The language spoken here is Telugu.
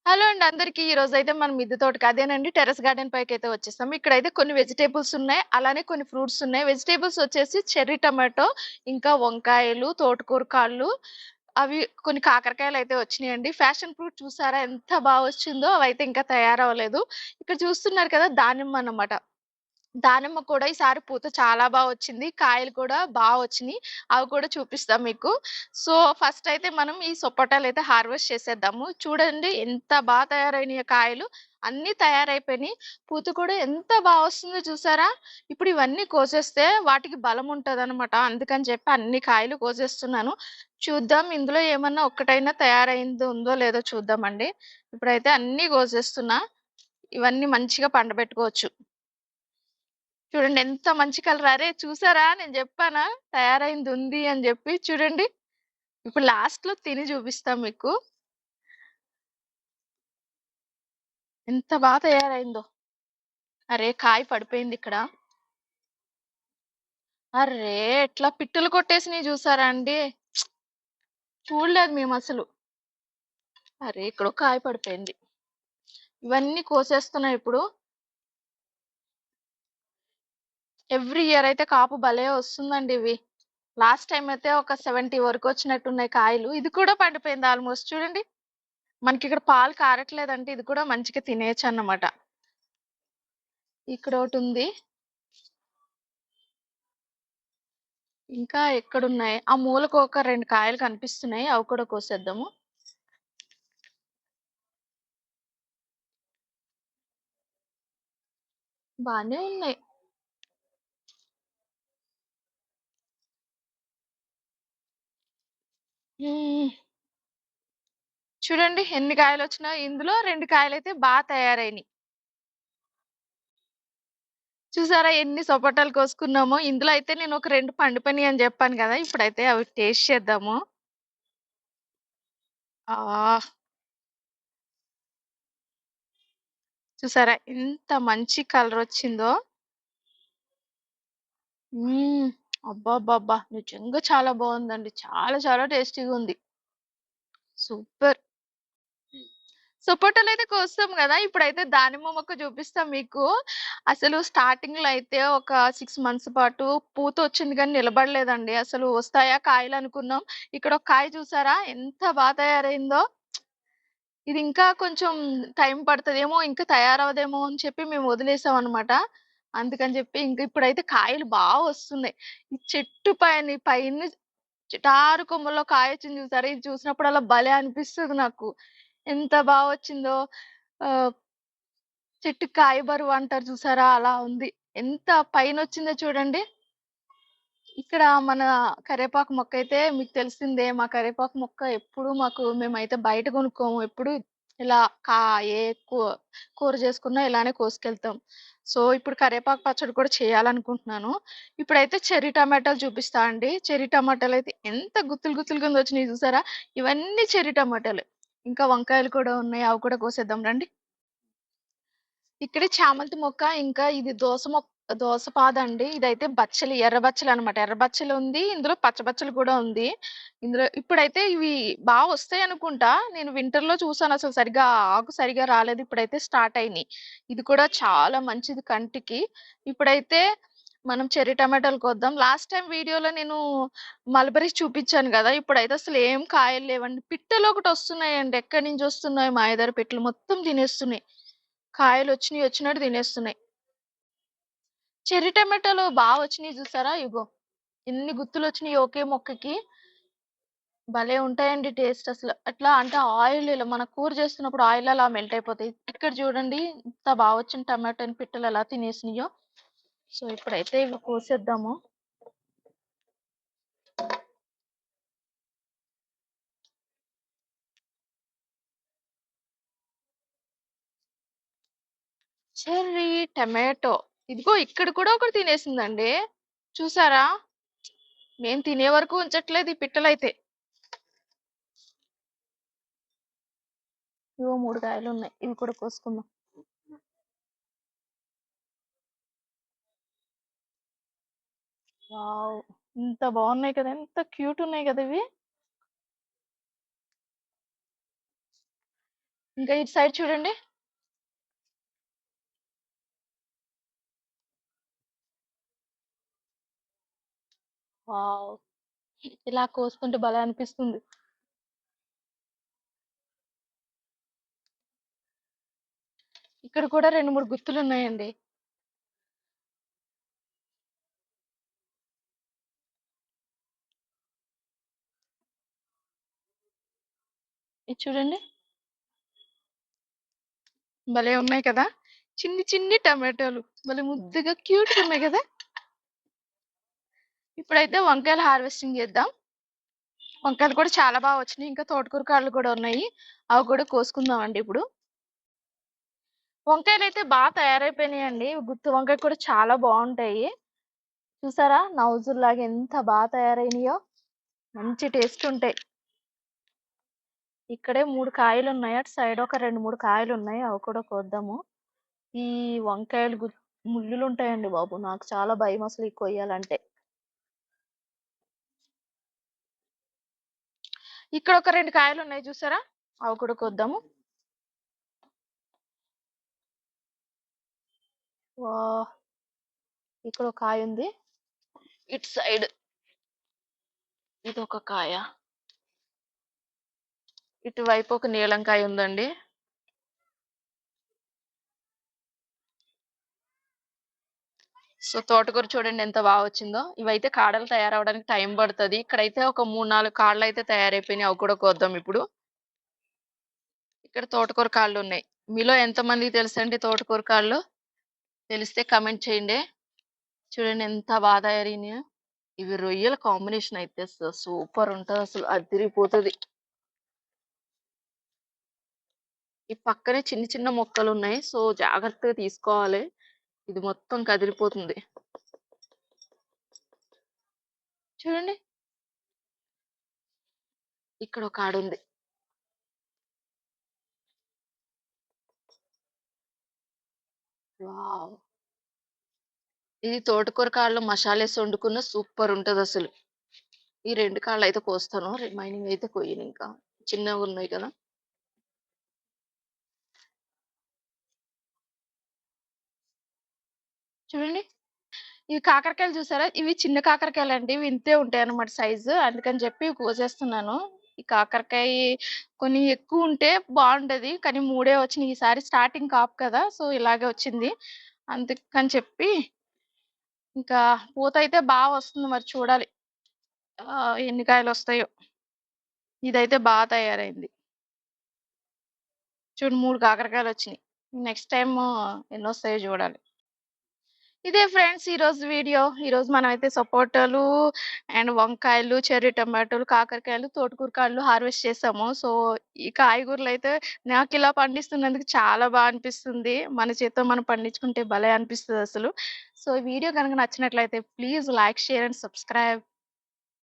హలో అండి అందరికి. ఈ రోజైతే మనం మిద్దె తోటకి అదేనండి టెర్రస్ గార్డెన్ పైకైతే వచ్చేసాం. ఇక్కడైతే కొన్ని వెజిటబుల్స్ ఉన్నాయి. అలానే కొన్ని ఫ్రూట్స్ ఉన్నాయి. వెజిటబుల్స్ వచ్చేసి చెర్రీ టమాటో, ఇంకా వంకాయలు, తోటకూర కాళ్ళు, అవి కొన్ని కాకరకాయలైతే వచ్చినాయండి. ఫ్యాషన్ ఫ్రూట్ చూసారా ఎంత బాగా వచ్చిందో! అవైతే ఇంకా తయారవ్వలేదు. ఇక్కడ చూస్తున్నారు కదా దానిమ్మ అన్నమాట. దానిమ్మ కూడా ఈసారి పూత చాలా వచ్చింది. కాయలు కూడా వచ్చినియి. అవి కూడా చూపిస్తా మీకు. సో, ఫస్ట్ అయితే మనం ఈ సపోటాలైతే హార్వెస్ట్ చేసేద్దాము. చూడండి ఎంత తయారైనయో కాయలు. అన్నీ తయారైపోయినియి. పూత కూడా ఎంత వస్తుందో చూసారా? ఇప్పుడు ఇవన్నీ కోసేస్తే వాటికి బలం ఉంటదనమాట. అందుకని చెప్పి అన్ని కాయలు కోసేస్తున్నాను. చూద్దాం ఇందులో ఏమన్నా ఒక్కటైనా తయారైంది ఉందో లేదో చూద్దామండి. ఇప్పుడైతే అన్నీ కోసేస్తున్నా. ఇవన్నీ మంచిగా పండబెట్టుకోవచ్చు. చూడండి ఎంత మంచి కలర్. అరే చూసారా నేను చెప్పానా తయారైంది ఉంది అని చెప్పి. చూడండి ఇప్పుడు లాస్ట్ లో తిని చూపిస్తా మీకు ఎంత తయారైందో. అరే కాయ పడిపోయింది ఇక్కడ. అరే ఎట్లా పిట్టలు కొట్టేసినాయి చూసారా అండి. చూడలేదు మేము అసలు. అరే ఇక్కడ కాయ పడిపోయింది. ఇవన్నీ కోసేస్తున్నాయి ఇప్పుడు. ఎవ్రీ ఇయర్ అయితే కాపు భలే వస్తుందండి ఇవి. లాస్ట్ టైం అయితే ఒక 70 వరకు వచ్చినట్టున్నాయి కాయలు. ఇది కూడా పండిపోయింది ఆల్మోస్ట్. చూడండి మనకి ఇక్కడ పాలు కారట్లేదంటే ఇది కూడా మంచిగా తినేయచ్చు అన్నమాట. ఇక్కడ ఒకటి ఉంది. ఇంకా ఎక్కడున్నాయి? ఆ మూలకు ఒక 2 కాయలు కనిపిస్తున్నాయి. అవి కూడా కోసేద్దాము. బానే ఉన్నాయి. చూడండి ఎన్ని కాయలొచ్చినాయో. ఇందులో 2 కాయలైతే తయారైనయి. చూసారా ఎన్ని సపోటాలు కోసుకున్నామో. ఇందులో అయితే నేను ఒక 2 పండిపోయినయి అని చెప్పాను కదా! ఇప్పుడైతే అవి టేస్ట్ చేద్దాము. ఆ! చూసారా ఎంత మంచి కలరొచ్చిందో. హ్మ్. అబ్బబ్బబ్బా! నిజంగా చాలా బావుందండి. చాలా చాలా టేస్టీగుంది. సూపర్. సపోటాలైతే కోస్తాం గదా! ఇప్పుడైతే దానిమ్మ మొక్క చూపిస్తా మీకు. అసలు స్టార్టింగ్‌లో అయితే ఒక 6 మంత్స్ పాటు పూతొచ్చింది గానీ నిలబడలేదండి. అసలు వస్తాయా కాయలనుకున్నాం. ఇక్కడ ఒక కాయ చూసారా ఎంత తయారైందో. ఇది ఇంకా కొంచెం టైం పడతదేమో, ఇంకా తయారవ్వదేమో అని చెప్పి మేము వదిలేసామనమాట. అందుకని చెప్పి ఇంక ఇప్పుడైతే కాయలు వస్తున్నాయి. ఈ చెట్టు పైన చిటారు కొమ్మల్లో కాయొచ్చింది చూసారా? ఇది చూసినప్పుడల్లా భలే అనిపిస్తది నాకు. ఎంత వచ్చిందో. ఆహ్, చెట్టుకి కాయ బరువు అంటారు చూసారా? అలా ఉంది. ఎంత పైనొచ్చిందో చూడండి. ఇక్కడ మన కరివేపాకు మొక్కయితే మీకు తెలిసిందే. మా కరివేపాకు మొక్క ఎప్పుడు మేమైతే బయట కొనుక్కోము. ఎప్పుడు ఇలా కా ఏ కూ కూర చేసుకున్నా ఇలానే కోసుకెళ్తాం. సో, ఇప్పుడు కరివేపాకు పచ్చడి కూడా చేయాలనుకుంటున్నాను. ఇప్పుడైతే చెర్రీ టమాటాలు చూపిస్తా అండి. చెర్రీ టమాటాలయితే ఎంత గుత్తులు గుత్తులు కింద వచ్చినాయి చూసారా? ఇవన్నీ చెర్రీ టమాటాలే. ఇంకా వంకాయలు కూడా ఉన్నాయి. అవి కూడా కోసేద్దాం రండి. ఇక్కడ చామంతి మొక్క, ఇంకా ఇది దోస పాదండి. ఇదైతే ఎర్ర బచ్చలనమాట. ఎర్ర బచ్చలుంది. ఇందులో పచ్చ బచ్చలు కూడా ఉంది. ఇందులో ఇప్పుడైతే ఇవి వస్తాయనుకుంటా. నేను వింటర్‌లో చూసానసలు సరిగ్గా ఆకు సరిగ్గా రాలేదు. ఇప్పుడైతే స్టార్ట్ అయినియి. ఇది కూడా చాలా మంచిది కంటికి. ఇప్పుడైతే మనం చెర్రీ టమాటాలు కోద్దాం. లాస్ట్ టైమ్ వీడియోలో నేను మల్బరీస్ చూపిచ్చాను గదా! ఇప్పుడైతే అసలు ఏం కాయలు లేవండి. పిట్టలొకటొస్తున్నాయండి. ఎక్కడి నుంచొస్తున్నాయో మాయదారి పిట్టలు మొత్తం తినేస్తున్నాయి. కాయలొచ్చినియి వచ్చినట్టు తినేస్తున్నాయి. చెర్రీ టమాటాలు వచ్చినియి జూసారా? ఇగో ఎన్ని గుత్తులొచ్చినియి ఒకే మొక్కకి. భలే ఉంటాయండి టేస్ట్ అసలు. ఎట్లా అంటే ఆయిల్ ఇలా మన కూర చేస్తున్నప్పుడు ఆయిల్ అలా మెల్ట్ అయిపోతాయి. ఇక్కడ చూడండి ఎంత వచ్చిన టమాటాని పిట్టలు ఎలా తినేసినియో. సో, ఇప్పుడైతే ఇవి కోసేద్దాము. Cherry tomato. ఇదిగో ఇక్కడ కూడా ఒకటి తినేసిందండి. చూసారా? మేము తినే వరకు ఉంచట్లేదు ఈ పిట్టలైతే. ఇగో 3 కాయలున్నాయి. ఇవి కూడా కోసుకుందాం. వావ్! ఎంత బాగున్నాయి కదా! ఎంత క్యూట్ ఉన్నాయి కదా ఇవి. ఇంకా ఇటు సైడ్ చూడండి. వావ్! ఇలా కోస్తుంటే భలే అనిపిస్తుంది. ఇక్కడ కూడా 2, 3 గుత్తులున్నాయండి. ఇది చూడండి. భలే ఉన్నాయి కదా! చిన్ని చిన్ని టమాటోలు. భలే ముద్దుగా క్యూట్‌గున్నాయి కదా! ఇప్పుడైతే వంకాయలు హార్వెస్టింగ్ చేద్దాం. వంకాయలు కూడా చాలా బాగా వచ్చినాయి. ఇంకా తోటకూర కాడలు కూడా ఉన్నాయి. అవి కూడా కోసుకుందామండి ఇప్పుడు. వంకాయలైతే బాగా తయారైపోయినాయండి. గుత్తి వంకాయ కూడా చాలా బావుంటాయి. చూసారా? నౌజుల్లాగా ఎంత బాగా తయారైనయో. మంచి టేస్ట్ ఉంటాయి. ఇక్కడే 3 కాయలున్నాయి. అటు సైడ్ ఒక 2, 3 కాయలున్నాయి. అవి కూడా కోద్దాము. ఈ వంకాయలు ముల్లులుంటాయండి బాబు. నాకు చాలా భయమసలు ఇయి కొయ్యాలంటే. ఇక్కడ ఒక 2 కాయలున్నాయి చూసారా? అవి కూడా కోద్దాము. వాహ్! ఇక్కడ ఒక కాయుంది. ఇటు సైడ్ ఇదొక కాయ. ఇటువైపు ఒక నీలం కాయ ఉందండి. సో, తోటకూర చూడండి ఎంత బాగా వచ్చిందో. ఇవైతే కాడలు తయారవ్వడానికి టైం పడతది. ఇక్కడైతే ఒక 3, 4 కాడలైతే తయారైపోయినాయి. అవి కూడా కోద్దాం ఇప్పుడు. ఇక్కడ తోటకూర కాళ్ళున్నాయి. మీలో ఎంతమందికి తెలుసండి తోటకూర కాళ్ళు? తెలిస్తే కామెంట్ చేయండి. చూడండి ఎంత బాగా తయారైనాయో. ఇవి రొయ్యల కాంబినేషన్ అయితే సూపర్ ఉంటదసలు. అదిరిపోతది. ఈ పక్కనే చిన్న చిన్న మొక్కలున్నాయి. సో, జాగ్రత్తగా తీసుకోవాలి. ఇది మొత్తం కదిలిపోతుంది. చూడండి. ఇక్కడ ఒక ఆడుంది. వావ్! ఇది తోటకూర కాడలో మసాలేసి వండుకున్న సూపర్ ఉంటదసలు. ఈ 2 కాళ్ళైతే కోస్తాను. రిమైనింగ్ అయితే కొయ్యనింకా. చిన్నగున్నాయి కదా! చూడండి. ఇవి కాకరకాయలు చూసారా? ఇవి చిన్న కాకరకాయలండి. ఇవి ఇంతే ఉంటాయన్నమాట సైజు. అందుకని చెప్పి ఇవి కోసేస్తున్నాను. ఈ కాకరకాయ కొన్ని ఎక్కువుంటే బావుంటది. కానీ 3 వచ్చినాయి. ఈసారి స్టార్టింగ్ కాపు కదా! సో, ఇలాగే వచ్చింది. అందుకని చెప్పి ఇంకా పూతయితే బా వస్తుంది. మరి చూడాలి. ఎన్ని కాయలొస్తాయో. ఇదైతే బా తయారైంది. చూడు 3 కాకరకాయలొచ్చినియి. నెక్స్ట్ టైము ఎన్నొస్తాయో చూడాలి. ఇదే ఫ్రెండ్స్ ఈరోజు వీడియో. ఈరోజు మనమైతే సపోటాలు అండ్ వంకాయలు, చెర్రీ టమాటోలు, కాకరకాయలు, తోటకూర కాడలు హార్వెస్ట్ చేసాము. సో, ఈ కాయగూరలైతే నాకిలా పండిస్తున్నందుకు చాలా బా అనిపిస్తుంది. మన చేత్తో మనం పండించుకుంటే భలే అనిపిస్తదసలు. సో, ఈ వీడియో గనుక నచ్చినట్లయితే please like, share and subscribe.